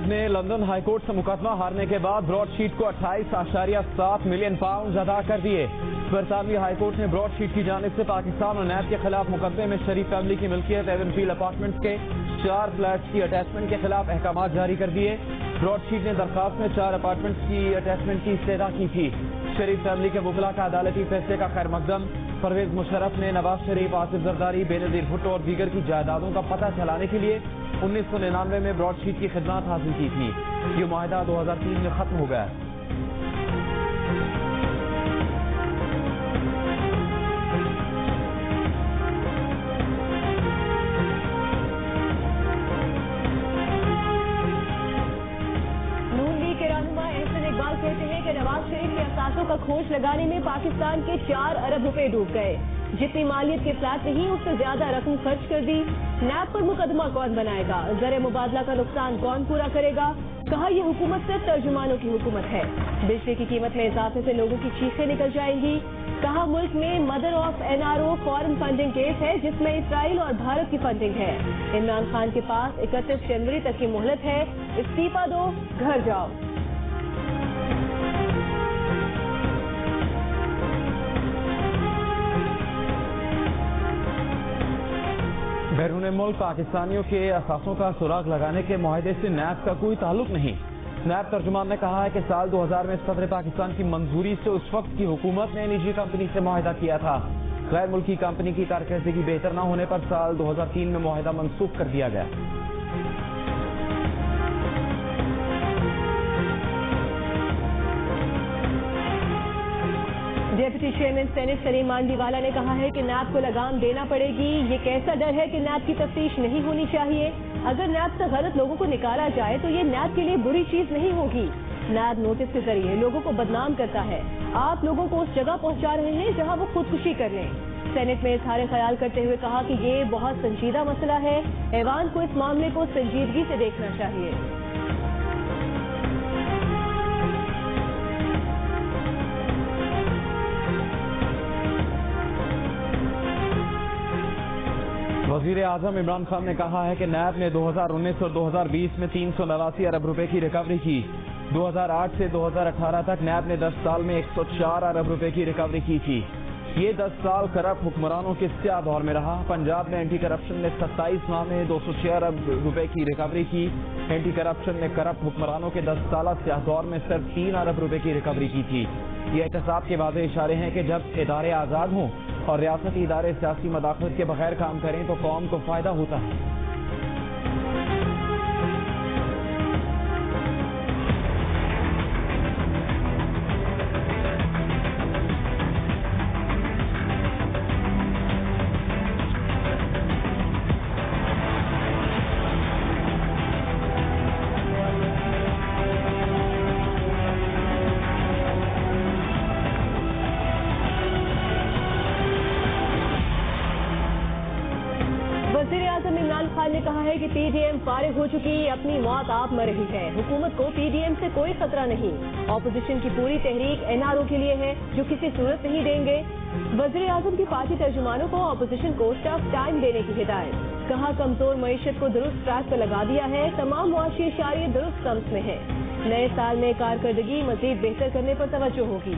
نے London high court سے مقدمہ ہارنے کے بعد براڈ شیٹ کو 28.7 ملین پاؤنڈ ادا کر دیے۔ برطانوی ہائی کورٹ نے براڈ شیٹ کی جانب سے پاکستان اور نیب کے خلاف مقدمے میں شریف فیملی کی ملکیت ایون فیلڈ اپارٹمنٹس کے 4 فلیٹس کی اٹیچمنٹ کے خلاف احکامات جاری کر دیے۔ براڈ شیٹ نے درخواست میں 4 اپارٹمنٹس کی اٹیچمنٹ کی استدعا کی تھی۔ شریف فیملی کے وکلاء کا عدالتی فیصلے کا خیر مقدم۔ پرویز مشرف نے نواز شریف، آصف زرداری، بینظیر بھٹو اور دیگر کی جائیدادوں کا پتہ چلانے کے لیے 1999 میں براڈ شیٹ کی خدمات حاصل کی تھی۔ یہ معاہدہ 2003 میں ختم ہو گیا۔ کہتے ہیں کہ نواز شریف کے اثاثوں کا کھوج لگانے میں پاکستان کے 4 ارب روپے ڈوب گئے۔ جتنی مالیت کے فلیٹ نہیں اس سے زیادہ رقم خرچ کر دی۔ نیب پر مقدمہ کون بنائے گا؟ زر مبادلہ کا نقصان کون پورا کرے گا؟ کہا یہ حکومت صرف ترجمانوں کی حکومت ہے۔ بجلی کی قیمت میں اضافے سے لوگوں کی چیخیں نکل جائیں گی۔ کہا ملک میں mother of NRO foreign funding case ہے جس میں اسرائیل اور بھارت کی فنڈنگ ہے۔ عمران خان کے پاس 31 جنوری تک کی مہلت ہے، استعفیٰ دو، گھر جاؤ۔ بیرون ملک پاکستانیوں کے اثاثوں کا سراغ لگانے کے معاہدے سے نیب کا کوئی تعلق نہیں۔ نیب ترجمان نے کہا ہے کہ سال 2000 میں صدر پاکستان کی منظوری سے اس وقت کی حکومت نے نجی کمپنی سے معاہدہ کیا تھا۔ غیر ملکی کمپنی کی کارکردگی بہتر نہ ہونے پر سال 2003 میں معاہدہ منسوخ کر دیا گیا۔ ڈیپٹی چیئرمین سینٹ سلیم مانڈی والا نے کہا ہے کہ نیب کو لگام دینا پڑے گی۔ یہ کیسا ڈر ہے کہ نیب کی تفتیش نہیں ہونی چاہیے؟ اگر نیب سے غلط لوگوں کو نکالا جائے تو یہ نیب کے لیے بری چیز نہیں ہوگی۔ نیب نوٹس کے ذریعے لوگوں کو بدنام کرتا ہے۔ آپ لوگوں کو اس جگہ پہنچا رہے ہیں جہاں وہ خودکشی کر لیں۔ سینٹ میں اظہار خیال کرتے ہوئے کہا کہ یہ بہت سنجیدہ مسئلہ ہے، ایوان کو اس معاملے کو سنجیدگی سے دیکھنا چاہیے۔ وزیر اعظم عمران خان نے کہا ہے کہ نیب نے 2019 اور 2020 میں 389 ارب روپے کی ریکوری کی۔ 2008 سے 2018 تک نیب نے 10 سال میں 104 ارب روپے کی ریکوری کی تھی۔ یہ 10 سال کرپٹ حکمرانوں کے سیاہ دور میں رہا۔ پنجاب میں اینٹی کرپشن نے 27 ماہ میں 206 ارب روپے کی ریکوری کی۔ اینٹی کرپشن نے کرپٹ حکمرانوں کے 10 سالہ سیاہ دور میں صرف 3 ارب روپے کی ریکوری کی تھی۔ یہ احتساب کے واضح اشارے ہیں کہ جب ادارے آزاد ہوں اور ریاستی ادارے سیاسی مداخلت کے بغیر کام کریں تو قوم کو فائدہ ہوتا ہے۔ وزیر اعظم عمران خان نے کہا ہے کہ PDM فارغ ہو چکی، اپنی موت آپ مر رہی ہے۔ حکومت کو PDM سے کوئی خطرہ نہیں۔ اپوزیشن کی پوری تحریک NRO کے لیے ہے جو کسی صورت نہیں دیں گے۔ وزیر اعظم کی پارٹی ترجمانوں کو اپوزیشن کو ٹف ٹائم دینے کی ہدایت۔ کہا کمزور معیشت کو درست ٹریک پر لگا دیا ہے، تمام معاشی اشاریے درست سمت میں ہے۔ نئے سال میں کارکردگی مزید بہتر کرنے پر توجہ ہوگی۔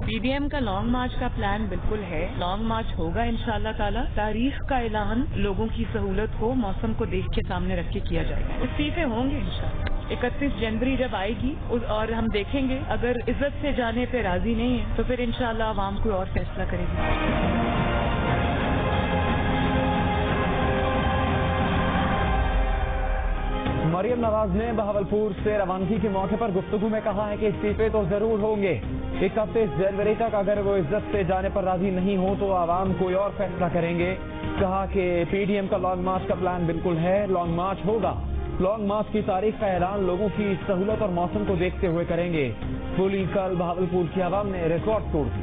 PDM کا لانگ مارچ کا پلان بالکل ہے، لانگ مارچ ہوگا انشاءاللہ تعالی۔ تاریخ کا اعلان لوگوں کی سہولت کو، موسم کو دیکھ کے سامنے رکھ کے کیا جائے گا۔ استعفے ہوں گے انشاءاللہ۔ 31 جنوری جب آئے گی اور ہم دیکھیں گے اگر عزت سے جانے پہ راضی نہیں ہے تو پھر انشاءاللہ عوام کوئی اور فیصلہ کرے گی۔ مریم نواز نے بہاولپور سے روانگی کے موقع پر گفتگو میں کہا ہے کہ استعفے تو ضرور ہوں گے۔ 31 جنوری تک اگر وہ عزت سے جانے پر راضی نہیں ہو تو عوام کوئی اور فیصلہ کریں گے۔ کہا کہ PDM کا لانگ مارچ کا پلان بالکل ہے، لانگ مارچ ہوگا۔ لانگ مارچ کی تاریخ کا اعلان لوگوں کی سہولت اور موسم کو دیکھتے ہوئے کریں گے۔ پولی کل بہاولپور کی عوام نے ریکارڈ توڑ دی۔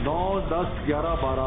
9, 10, 11, 12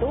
2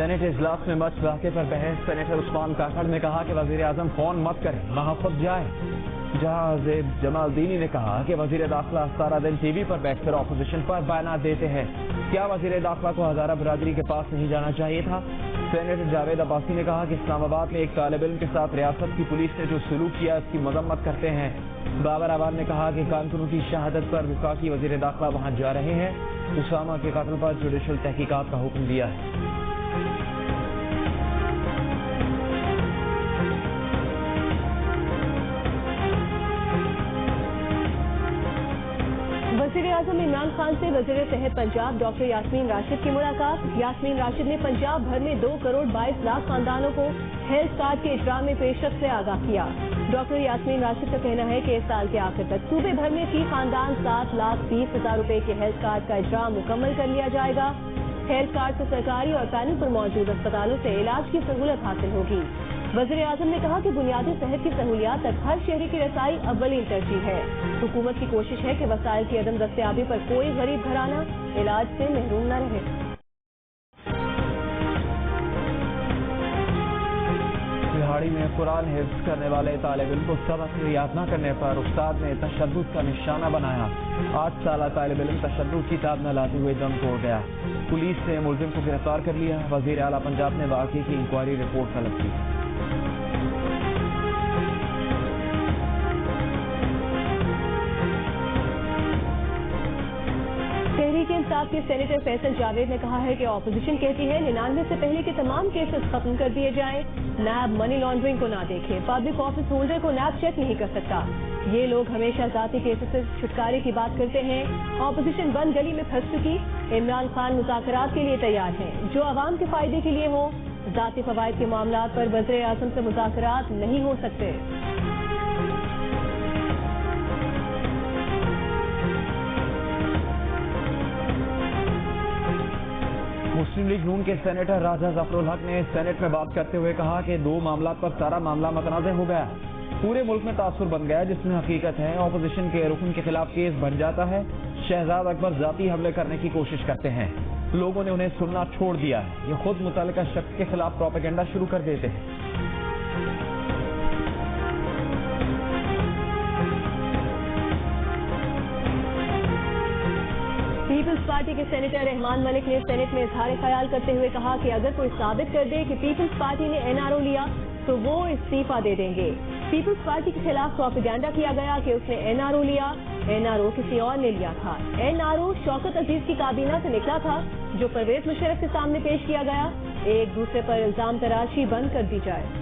سینٹ اجلاس میں مچ واقعے پر بحث سینیٹر عثمان کاکڑ نے کہا کہ وزیر اعظم فون مت کریں وہاں خود جائیں. جہاں زیب جمال دینی نے کہا کہ وزیر داخلہ سارا دن ٹی وی پر بیٹھ کر اپوزیشن پر بیانات دیتے ہیں. کیا وزیر داخلہ کو ہزارہ برادری کے پاس نہیں جانا چاہیے تھا؟ سینیٹر جاوید عباسی نے کہا کہ اسلام آباد میں ایک طالب علم کے ساتھ ریاست کی پولیس نے جو سلوک کیا اس کی مذمت کرتے ہیں. بابر آباد نے کہا کہ کانکنوں کی شہادت پر وفاقی وزیر داخلہ وہاں جا رہے ہیں. اسامہ کے قتل پر جوڈیشل تحقیقات کا حکم دیا ہے. وزیر اعظم عمران خان سے وزیر صحت پنجاب ڈاکٹر یاسمین راشد کی ملاقات. یاسمین راشد نے پنجاب بھر میں 2 کروڑ 22 لاکھ خاندانوں کو ہیلتھ کارڈ کے اجرا میں پیش رفت سے آگاہ کیا. ڈاکٹر یاسمین راشد کا کہنا ہے کہ اس سال کے آخر تک صوبے بھر میں فی خاندان 7,20,000 روپے کے ہیلتھ کارڈ کا اجرا مکمل کر لیا جائے گا. ہیلتھ کارڈ سے سرکاری اور پینل پر موجود اسپتالوں سے علاج کی سہولت حاصل ہوگی. وزیر اعظم نے کہا کہ بنیادی صحت کی سہولیات تک ہر شہری کی رسائی اولین ترجیح ہے. حکومت کی کوشش ہے کہ وسائل کی عدم دستیابی پر کوئی غریب گھرانہ علاج سے محروم نہ رہے. بہاڑی میں قرآن حفظ کرنے والے طالب علم کو سبق یاد نہ کرنے پر استاد نے تشدد کا نشانہ بنایا. 8 سالہ طالب علم تشدد کی تاب نہ لاتے ہوئے دم توڑ گیا. پولیس نے ملزم کو گرفتار کر لیا. وزیر اعلیٰ پنجاب نے واقعے کی انکوائری رپورٹ طلب کی. تحریک انصاف کے سینیٹر فیصل جاوید نے کہا ہے کہ اپوزیشن کہتی ہے 99 سے پہلے کے تمام کیسز ختم کر دیے جائیں. نیب منی لانڈرنگ کو نہ دیکھے. پبلک آفس ہولڈر کو نیب چیک نہیں کر سکتا. یہ لوگ ہمیشہ ذاتی کیسز سے چھٹکارے کی بات کرتے ہیں. اپوزیشن بند گلی میں پھنس چکی. عمران خان مذاکرات کے لیے تیار ہیں جو عوام کے فائدے کے لیے ہوں. ذاتی فوائد کے معاملات پر وزیر اعظم سے مذاکرات نہیں ہو سکتے. مسلم لیگ نون کے سینیٹر راجہ ظفر الحق نے سینٹ میں بات کرتے ہوئے کہا کہ 2 معاملات پر سارا معاملہ متنازع ہو گیا. پورے ملک میں تاثر بن گیا جس میں حقیقت ہے اپوزیشن کے رکن کے خلاف کیس بن جاتا ہے. شہزاد اکبر ذاتی حملے کرنے کی کوشش کرتے ہیں. لوگوں نے انہیں سننا چھوڑ دیا ہے. یہ خود متعلقہ شخص کے خلاف پروپیگنڈا شروع کر دیتے ہیں. پیپلز پارٹی کے سینیٹر رحمان ملک نے سینٹ میں اظہار خیال کرتے ہوئے کہا کہ اگر کوئی ثابت کر دے کہ پیپلز پارٹی نے NRO لیا تو وہ استعفیٰ دے دیں گے. پیپلز پارٹی کے خلاف پروپیگنڈا کیا گیا کہ اس نے NRO لیا. NRO کسی اور نے لیا تھا. NRO شوکت عزیز کی کابینہ سے نکلا تھا جو پرویز مشرف کے سامنے پیش کیا گیا. ایک دوسرے پر الزام تراشی بند کر دی جائے.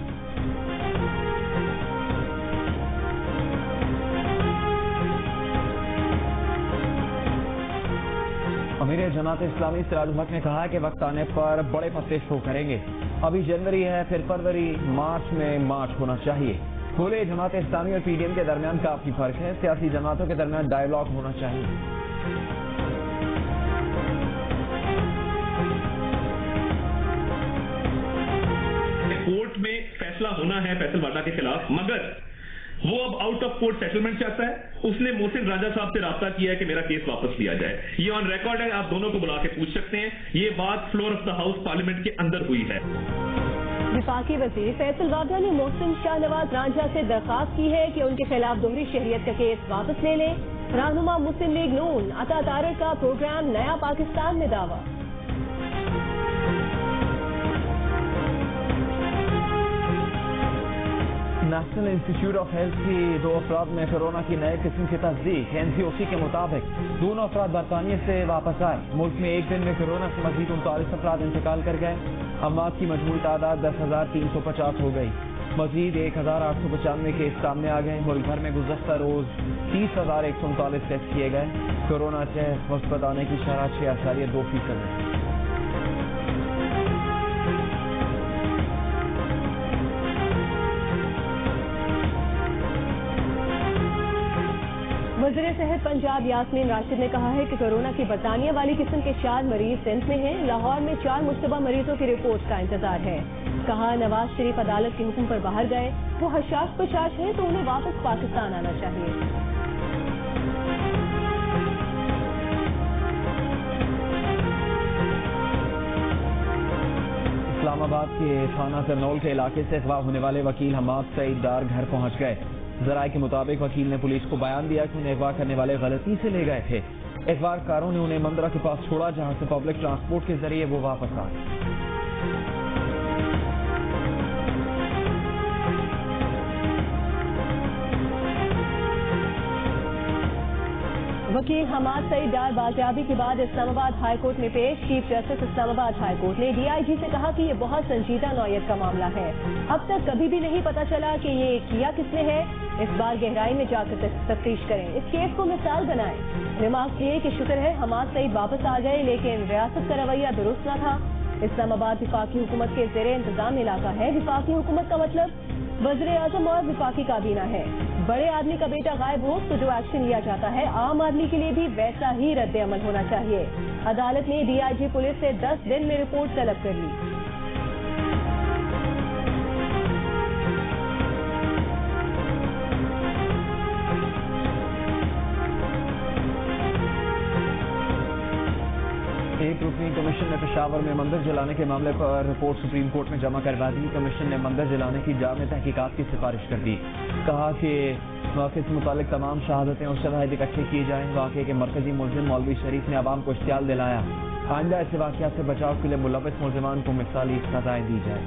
امیر جماعت اسلامی سراج الحق نے کہا کہ وقت آنے پر بڑے پتے شو کریں گے. ابھی جنوری ہے پھر فروری مارچ میں مارچ ہونا چاہیے. بولے جماعت اسلامی اور PDM کے درمیان کافی فرق ہے. سیاسی جماعتوں کے درمیان ڈائیلاگ ہونا چاہیے. کورٹ میں فیصلہ ہونا ہے فیصل واڈا کے خلاف مگر وہ اب آؤٹ آف کورٹ سیٹلمنٹ چاہتا ہے. اس نے محسن راجہ صاحب سے رابطہ کیا ہے کہ میرا کیس واپس لیا جائے. یہ آن ریکارڈ ہے. آپ دونوں کو بلا کے پوچھ سکتے ہیں. یہ بات floor of the house parliament کے اندر ہوئی ہے. وفاقی وزیر فیصل واڈا نے محسن شاہ نواز رانجھا سے درخواست کی ہے کہ ان کے خلاف دوہری شہریت کا کیس واپس لے لیں. رہنما مسلم لیگ نون عطا طارق کا پروگرام نیا پاکستان میں دعویٰ. نیشنل انسٹیٹیوٹ آف ہیلتھ کی 2 افراد میں کورونا کی نئے قسم کی تصدیق. NCOC کے مطابق دونوں افراد برطانیہ سے واپس آئے. ملک میں ایک دن میں کورونا سے مزید 39 افراد انتقال کر گئے. اموات کی مجموعی تعداد 10,350 ہو گئی. مزید 1,895 کیس سامنے آ گئے. ملک بھر میں گزشتہ روز 30,139 ٹیسٹ کیے گئے. کورونا ٹیسٹ مثبت آنے کی شرح 6.2% ہے. وزیر صحت پنجاب یاسمین راشد نے کہا ہے کہ کورونا کی برطانیہ والی قسم کے 4 مریض سندھ میں ہیں. لاہور میں 4 مشتبہ مریضوں کی رپورٹ کا انتظار ہے. کہا نواز شریف عدالت کے حکم پر باہر گئے. وہ حشاش پشاش ہیں تو انہیں واپس پاکستان آنا چاہیے. آباد کے تھانہ سرنول کے علاقے سے اغوا ہونے والے وکیل حماد سعید ڈار گھر پہنچ گئے. ذرائع کے مطابق وکیل نے پولیس کو بیان دیا کہ انہیں اغوا کرنے والے غلطی سے لے گئے تھے. اغوا کاروں نے انہیں مندرہ کے پاس چھوڑا جہاں سے پبلک ٹرانسپورٹ کے ذریعے وہ واپس آئے. وکیل حماد سعید ڈار بازیابی کے بعد اسلام آباد ہائی کورٹ میں پیش. چیف جسٹس اسلام آباد ہائی کورٹ نے DIG سے کہا کہ یہ بہت سنجیدہ نوعیت کا معاملہ ہے. اب تک کبھی بھی نہیں پتا چلا کہ یہ کیا کس نے ہے. اس بار گہرائی میں جا کر تفتیش کریں, اس کیس کو مثال بنائیں. ریمارک کیے کہ شکر ہے حماد سعید واپس آ گئے, لیکن ریاست کا رویہ درست نہ تھا. اسلام آباد وفاقی حکومت کے زیر انتظام علاقہ ہے. وفاقی حکومت کا مطلب وزیر اعظم اور وفاقی کابینہ ہے. بڑے آدمی کا بیٹا غائب ہو تو جو ایکشن لیا جاتا ہے عام آدمی کے لیے بھی ویسا ہی رد عمل ہونا چاہیے. عدالت نے DIG پولیس سے 10 دن میں رپورٹ طلب کر لی. ایک رکنی کمیشن نے پشاور میں مندر جلانے کے معاملے پر رپورٹ سپریم کورٹ میں جمع کروا دی. کمیشن نے مندر جلانے کی جامع تحقیقات کی سفارش کر دی. کہا کہ واقعے سے متعلق تمام شہادتیں اور شواہد اکٹھے کیے جائیں. واقعے کے مرکزی ملزم مولوی شریف نے عوام کو اشتعال دلایا. آئندہ ایسے واقعات سے بچاؤ کے لیے ملوث ملزمان کو مثالی سزائیں دی جائیں.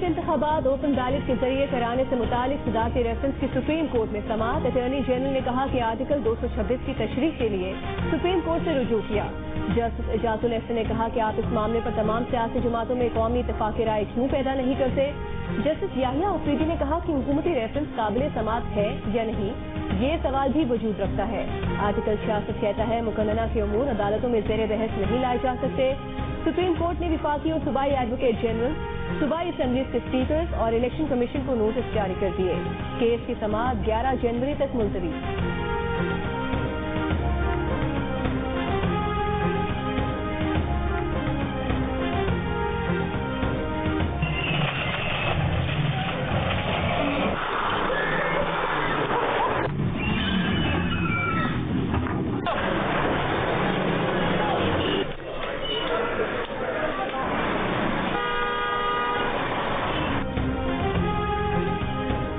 انتخابات اوپن بیلٹ کے ذریعے کرانے سے متعلق صدارتی ریفرنس کی سپریم کورٹ میں سماعت. اٹارنی جنرل نے کہا کہ آرٹیکل 226 کی تشریح کے لیے سپریم کورٹ سے رجوع کیا. جسٹس اعجاز الاحسن نے کہا کہ آپ اس معاملے پر تمام سیاسی جماعتوں میں قومی اتفاق رائے کیوں پیدا نہیں کرتے. جسٹس یحییٰ افریدی نے کہا کہ حکومتی ریفرنس قابل سماعت ہے یا نہیں, یہ سوال بھی وجود رکھتا ہے. آرٹیکل 66 کہتا ہے مقننہ کے امور عدالتوں میں زیر بحث نہیں لائے جا سکتے. سپریم کورٹ نے وفاقی اور صوبائی ایڈوکیٹ جنرل, صوبائی اسمبلیز کے اسپیکرز اور الیکشن کمیشن کو نوٹس جاری کر دیے. کیس کی سماعت 11 جنوری تک ملتوی.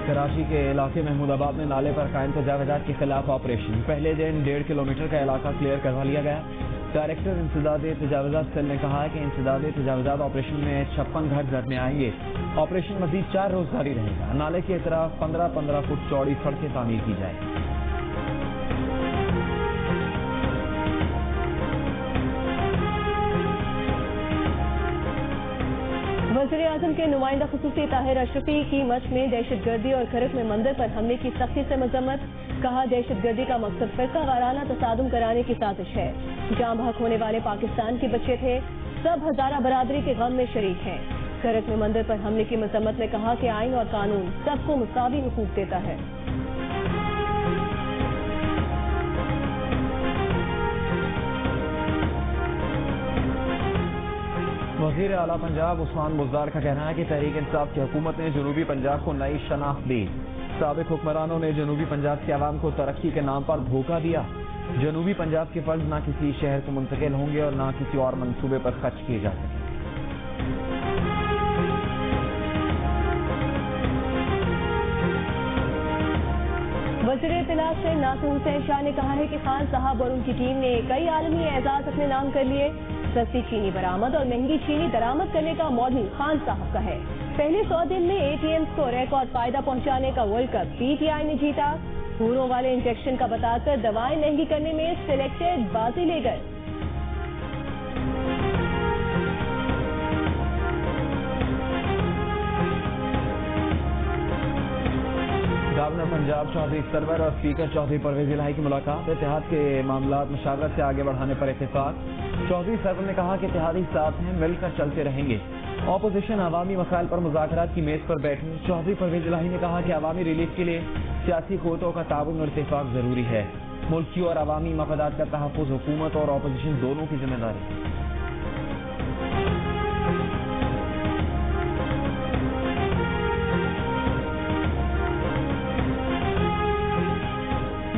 کراچی کے علاقے محمود آباد میں نالے پر قائم تجاوزات کے خلاف آپریشن. پہلے دن 1.5 کلومیٹر کا علاقہ کلیئر کروا لیا گیا. ڈائریکٹر انسداد تجاوزات سیل نے کہا کہ انسداد تجاوزات آپریشن میں 56 گھر زد میں آئیں گے. آپریشن مزید 4 روز جاری رہے گا. نالے کی اطراف 15-15 فٹ چوڑی سڑکیں تعمیر کی جائیں. وزیر اعظم کے نمائندہ خصوصی طاہر اشرفی کی مچھ میں دہشت گردی اور کھرک میں مندر پر حملے کی سختی سے مذمت. کہا دہشت گردی کا مقصد فرقہ وارانہ تصادم کرانے کی سازش ہے. جان بحق ہونے والے پاکستان کے بچے تھے. سب ہزارہ برادری کے غم میں شریک ہیں. کھرک میں مندر پر حملے کی مذمت میں کہا کہ آئین اور قانون سب کو مساوی حقوق دیتا ہے. وزیر اعلیٰ پنجاب عثمان بزدار کا کہنا ہے کہ تحریک انصاف کی حکومت نے جنوبی پنجاب کو نئی شناخت دی. سابق حکمرانوں نے جنوبی پنجاب کے عوام کو ترقی کے نام پر دھوکہ دیا. جنوبی پنجاب کے فنڈز نہ کسی شہر کو منتقل ہوں گے اور نہ کسی اور منصوبے پر خرچ کیے جا سکیں. وزیر اطلاع سے ناصر حسین شاہ نے کہا ہے کہ خان صاحب اور ان کی ٹیم نے کئی عالمی اعزاز اپنے نام کر لیے. سستی چینی برآمد اور مہنگی چینی درآمد کرنے کا ماڈل خان صاحب کا ہے. پہلے 100 دن میں ATMs کو ریکارڈ فائدہ پہنچانے کا ورلڈ کپ PTI نے جیتا. پھولوں والے انجیکشن کا بتا کر دوائیں مہنگی کرنے میں سلیکٹڈ بازی لے گئے. گورنر پنجاب چودھری سرور اور اسپیکر چودھری پرویز الہی کی ملاقات. اتحاد کے معاملات مشاورت سے آگے بڑھانے پر اتفاق. چودھری سرور نے کہا کہ اتحادی ساتھ ہیں, مل کر چلتے رہیں گے. اپوزیشن عوامی مسائل پر مذاکرات کی میز پر بیٹھی. چودھری پرویز الہی نے کہا کہ عوامی ریلیف کے لیے سیاسی قوتوں کا تعاون اور اتفاق ضروری ہے. ملکی اور عوامی مفادات کا تحفظ حکومت اور اپوزیشن دونوں کی ذمہ داری.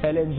LNG,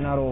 NRO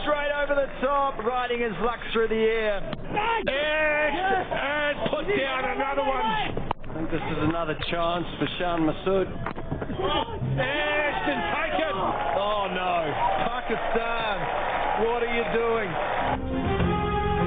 Straight over the top, riding his luck through the air. Yes! And put down another one. I think this is another chance for Shan Masood. Yes, and taken. Oh no, Pakistan, what are you doing?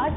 8